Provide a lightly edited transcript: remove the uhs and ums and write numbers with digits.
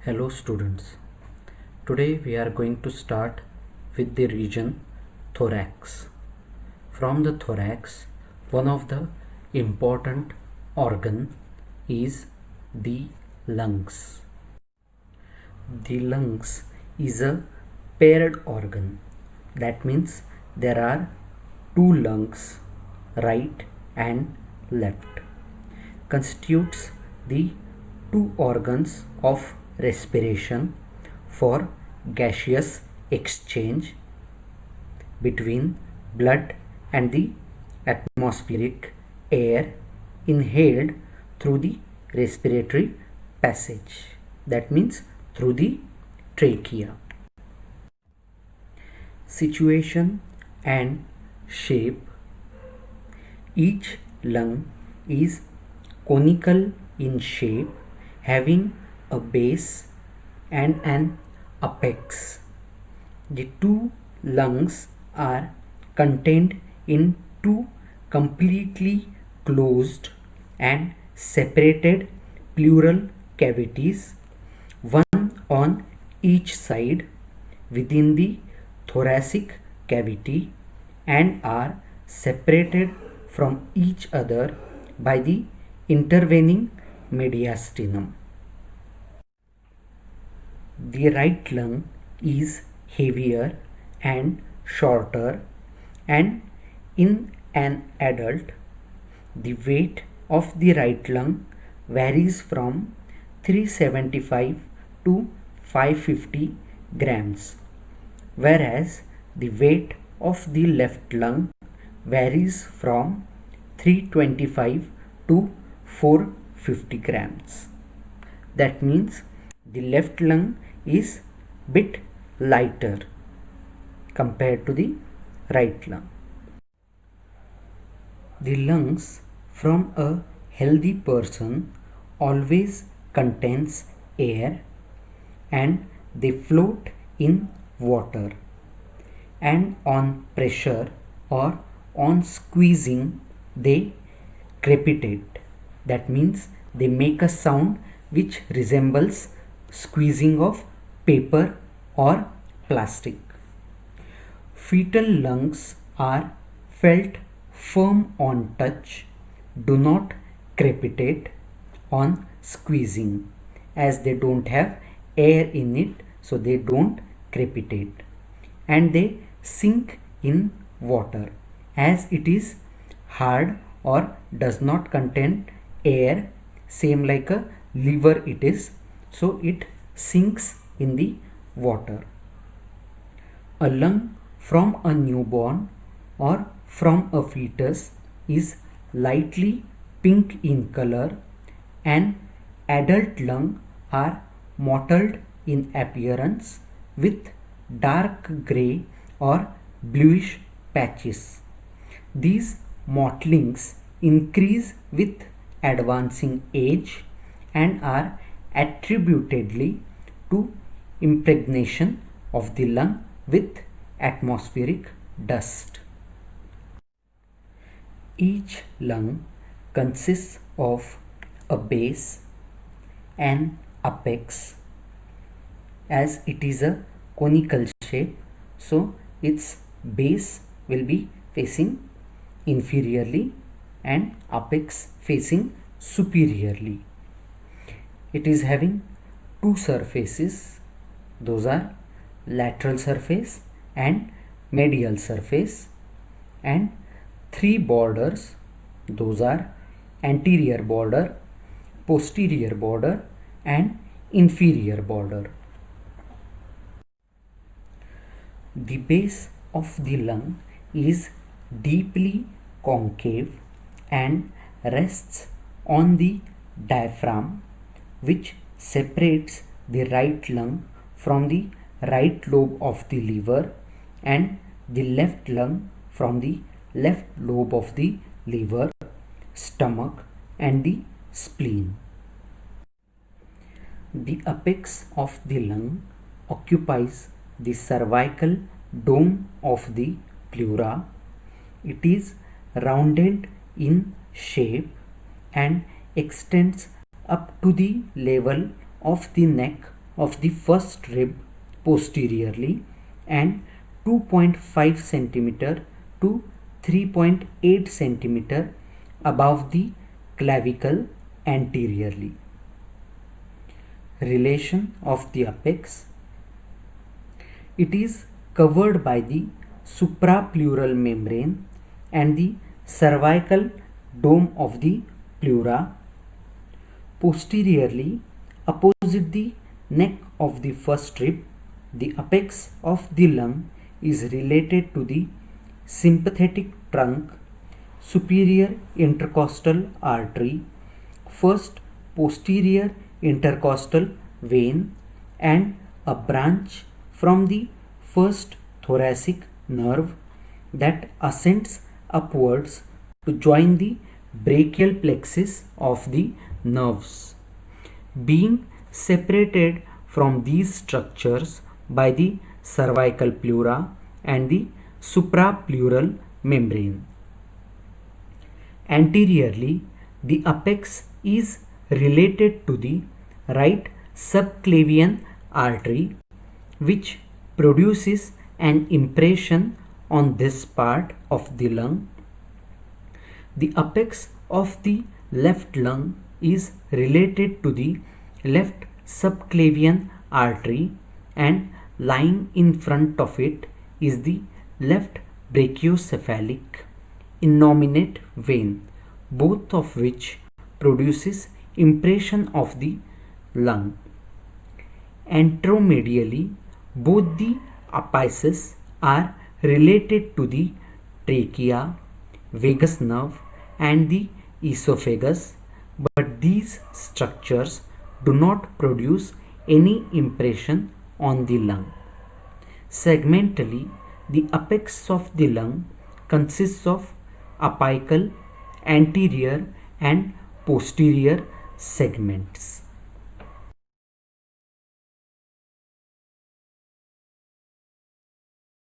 Hello students. Today we are going to start with the region thorax. From the thorax, one of the important organ is the lungs. The lungs is a paired organ. That means there are two lungs, right and left. Constitutes the two organs of respiration for gaseous exchange between blood and the atmospheric air inhaled through the respiratory passage. That means through the trachea. Situation and shape. Each lung is conical in shape, having a base and an apex. The two lungs are contained in two completely closed and separated pleural cavities, one on each side within the thoracic cavity, and are separated from each other by the intervening mediastinum. The right lung is heavier and shorter, and in an adult, the weight of the right lung varies from 375 to 550 grams, whereas the weight of the left lung varies from 325 to 450 grams. That means the left lung is bit lighter compared to the right lung. The lungs from a healthy person always contains air, and they float in water, and on pressure or on squeezing they crepitate. That means they make a sound which resembles squeezing of paper or plastic. Fetal lungs are felt firm on touch, do not crepitate on squeezing, as they don't have air in it, so they don't crepitate, and they sink in water as it is hard or does not contain air, same like a liver it is, so it sinks in the water. A lung from a newborn or from a fetus is lightly pink in color, and adult lung are mottled in appearance with dark gray or bluish patches. These mottlings increase with advancing age and are attributedly to impregnation of the lung with atmospheric dust. Each lung consists of a base and apex, as it is a conical shape, so its base will be facing inferiorly and apex facing superiorly. It is having two surfaces, those are lateral surface and medial surface, and three borders, those are anterior border, posterior border and inferior border. The base of the lung is deeply concave and rests on the diaphragm, which separates the right lung from the right lobe of the liver and the left lung from the left lobe of the liver, stomach and the spleen. The apex of the lung occupies the cervical dome of the pleura. It is rounded in shape and extends up to the level of the neck of the first rib posteriorly and 2.5 centimeter to 3.8 centimeter above the clavicle anteriorly. Relation of the apex. It is covered by the suprapleural membrane and the cervical dome of the pleura. Posteriorly, opposite the neck of the first rib, the apex of the lung is related to the sympathetic trunk, superior intercostal artery, first posterior intercostal vein, and a branch from the first thoracic nerve that ascends upwards to join the brachial plexus of the nerves. Being separated from these structures by the cervical pleura and the suprapleural membrane. Anteriorly, the apex is related to the right subclavian artery, which produces an impression on this part of the lung. The apex of the left lung is related to the left subclavian artery, and lying in front of it is the left brachiocephalic innominate vein, both of which produces impression of the lung. Anteromedially, both the apices are related to the trachea, vagus nerve, and the esophagus, but these structures do not produce any impression on the lung. Segmentally, the apex of the lung consists of apical, anterior, and posterior segments.